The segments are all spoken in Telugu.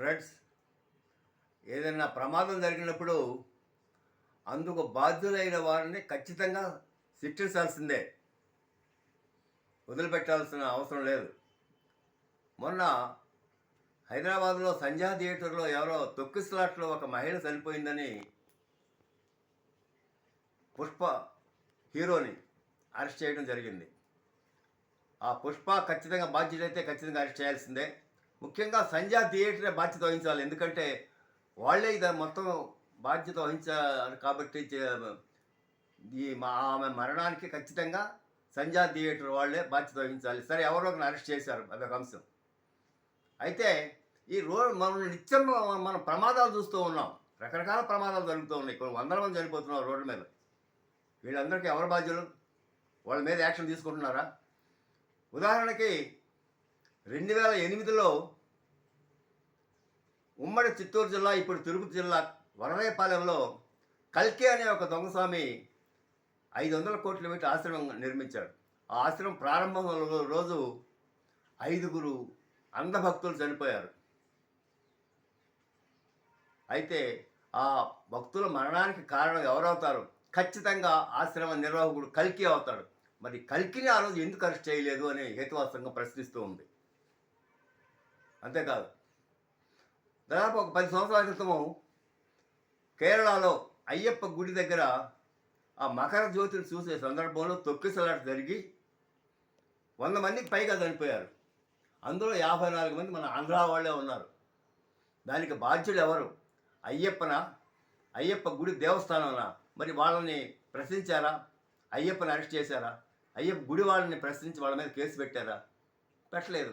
ఫ్రెండ్స్, ఏదైనా ప్రమాదం జరిగినప్పుడు అందుకు బాధ్యులైన వారిని ఖచ్చితంగా శిక్షించాల్సిందే, వదిలిపెట్టాల్సిన అవసరం లేదు. మొన్న హైదరాబాద్లో సంధ్యా థియేటర్లో ఎవరో తొక్కిసలాట్లో ఒక మహిళ చనిపోయిందని పుష్ప హీరోని అరెస్ట్ చేయడం జరిగింది. ఆ పుష్ప ఖచ్చితంగా బాధ్యుడైతే ఖచ్చితంగా అరెస్ట్ చేయాల్సిందే. ముఖ్యంగా సంధ్యా థియేటరే బాధ్యత వహించాలి. ఎందుకంటే వాళ్ళే ఇది మొత్తం బాధ్యత వహించాలి కాబట్టి ఆమె మరణానికి ఖచ్చితంగా సంధ్యా థియేటర్ వాళ్ళే బాధ్యత వహించాలి. సరే, ఎవరో ఒకరిని అరెస్ట్ చేశారు, అదొక అంశం. అయితే ఈ రోజు మనం నిత్యం మనం ప్రమాదాలు చూస్తూ ఉన్నాం. రకరకాల ప్రమాదాలు జరుగుతూ ఉన్నాయి. కొన్ని వందల మంది చనిపోతున్నారు రోడ్ల మీద. వీళ్ళందరికీ ఎవరు బాధ్యులు? వాళ్ళ మీద యాక్షన్ తీసుకుంటున్నారా? ఉదాహరణకి 2008లో ఉమ్మడి చిత్తూరు జిల్లా, ఇప్పుడు తిరుపతి జిల్లా వరదయపాలెంలో కల్కి అనే ఒక దొంగస్వామి 500 కోట్ల పెట్టి ఆశ్రమం నిర్మించాడు. ఆ ఆశ్రమం ప్రారంభం రోజు 5గురు అంధభక్తులు చనిపోయారు. అయితే ఆ భక్తుల మరణానికి కారణం ఎవరవుతారు? ఖచ్చితంగా ఆశ్రమ నిర్వాహకుడు కల్కి అవుతాడు. మరి కల్కిని ఆ రోజు ఎందుకు అరెస్ట్ చేయలేదు అని హేతువాద ప్రశ్నిస్తూ ఉంది. అంతేకాదు, దాదాపు ఒక 10 సంవత్సరాల క్రితము కేరళలో అయ్యప్ప గుడి దగ్గర ఆ మకర జ్యోతిని చూసే సందర్భంలో తొక్కిసలాట జరిగి 100 మందికి పైగా చనిపోయారు. అందులో 54 మంది మన ఆంధ్ర వాళ్ళే ఉన్నారు. దానికి బాధ్యులు ఎవరు? అయ్యప్పనా? అయ్యప్ప గుడి దేవస్థానంనా? మరి వాళ్ళని ప్రశ్నించారా? అయ్యప్పని అరెస్ట్ చేశారా? అయ్యప్ప గుడి వాళ్ళని ప్రశ్నించి వాళ్ళ మీద కేసు పెట్టారా? పెట్టలేదు.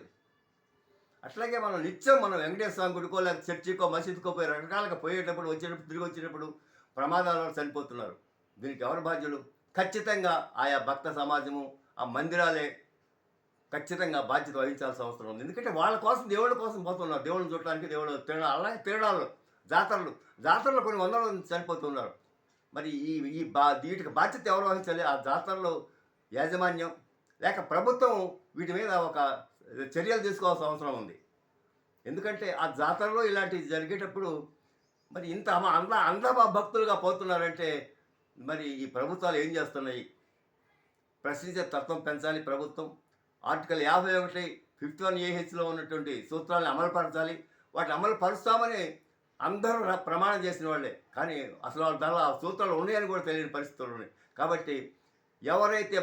అట్లాగే మనం నిత్యం వెంకటేశ్వర స్వామి గుడికో లేకపోతే చర్చికో మసీదుకో పోయి రకరకాలుగా పోయేటప్పుడు వచ్చేటప్పుడు తిరిగి వచ్చేటప్పుడు ప్రమాదాల వల్ల చనిపోతున్నారు. దీనికి ఎవరు బాధ్యులు? ఖచ్చితంగా ఆయా భక్త సమాజము, ఆ మందిరాలే ఖచ్చితంగా బాధ్యత వహించాల్సిన అవసరం ఉంది. ఎందుకంటే వాళ్ళ కోసం, దేవుళ్ళ కోసం పోతున్నారు. దేవుళ్ళని చూడటానికి, దేవుళ్ళు తిరణాలు, అలాగే తిరణాలు, జాతరలో కొన్ని వందల మంది చనిపోతున్నారు. మరి వీటికి బాధ్యత ఎవరు వహించాలి? ఆ జాతరలో యాజమాన్యం లేక ప్రభుత్వం వీటి మీద ఒక చర్యలు తీసుకోవాల్సిన అవసరం ఉంది. ఎందుకంటే ఆ జాతరలో ఇలాంటివి జరిగేటప్పుడు మరి ఇంత అంధ భక్తులుగా పోతున్నారంటే మరి ఈ ప్రభుత్వాలు ఏం చేస్తున్నాయి? ప్రశ్నించే తత్వం పెంచాలి ప్రభుత్వం. ఆర్టికల్ 51 51AHలో ఉన్నటువంటి సూత్రాలను అమలుపరచాలి. వాటిని అమలు పరుస్తామని అందరూ ప్రమాణం చేసిన వాళ్ళే, కానీ అసలు వాళ్ళ దానిలో ఆ సూత్రాలు ఉన్నాయని కూడా తెలియని పరిస్థితులు ఉన్నాయి. కాబట్టి ఎవరైతే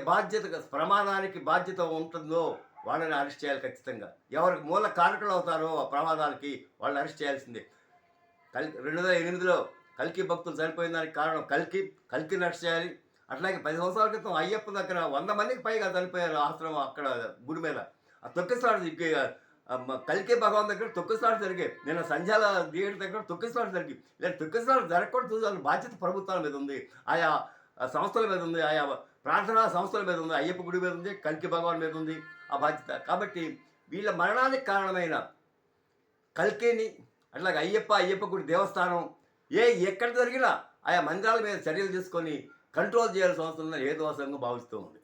ప్రమాదానికి బాధ్యత ఉంటుందో వాళ్ళని అరెస్ట్ చేయాలి ఖచ్చితంగా. ఎవరికి మూల కారకులు అవుతారో ఆ ప్రమాదాలకి వాళ్ళని అరెస్ట్ చేయాల్సిందే. 2008లో కల్కి భక్తులు చనిపోయిన దానికి కారణం కల్కిని అరెస్ట్ చేయాలి. అట్లాగే 10 సంవత్సరాల క్రితం అయ్యప్ప దగ్గర 100 మందికి పైగా చనిపోయారు ఆశ్రమం అక్కడ గుడి మీద. ఆ తొక్కిసలాట కల్కి భగవాన్ దగ్గర తొక్కిసలాట జరిగాయి. నేను సంధ్యాల థియేటర్ దగ్గర తొక్కిసలాట జరిగి ఇలా తొక్కిసలాట జరగకూడదు చూడాలి. బాధ్యత ప్రభుత్వాల మీద ఉంది, ఆయా సంస్థల మీద ఉంది, ఆయా ప్రార్థనా సంస్థల మీద ఉంది, అయ్యప్ప గుడి మీద ఉంది, కల్కి భగవాన్ మీద ఉంది ఆ బాధ్యత. కాబట్టి వీళ్ళ మరణానికి కారణమైన కల్కిని, అట్లాగే అయ్యప్ప గుడి దేవస్థానం ఎక్కడ జరిగినా ఆయా మందిరాల మీద చర్యలు తీసుకొని కంట్రోల్ చేయాల్సిన అవసరం ఉందని హేతువాదంగా భావిస్తూ ఉంది.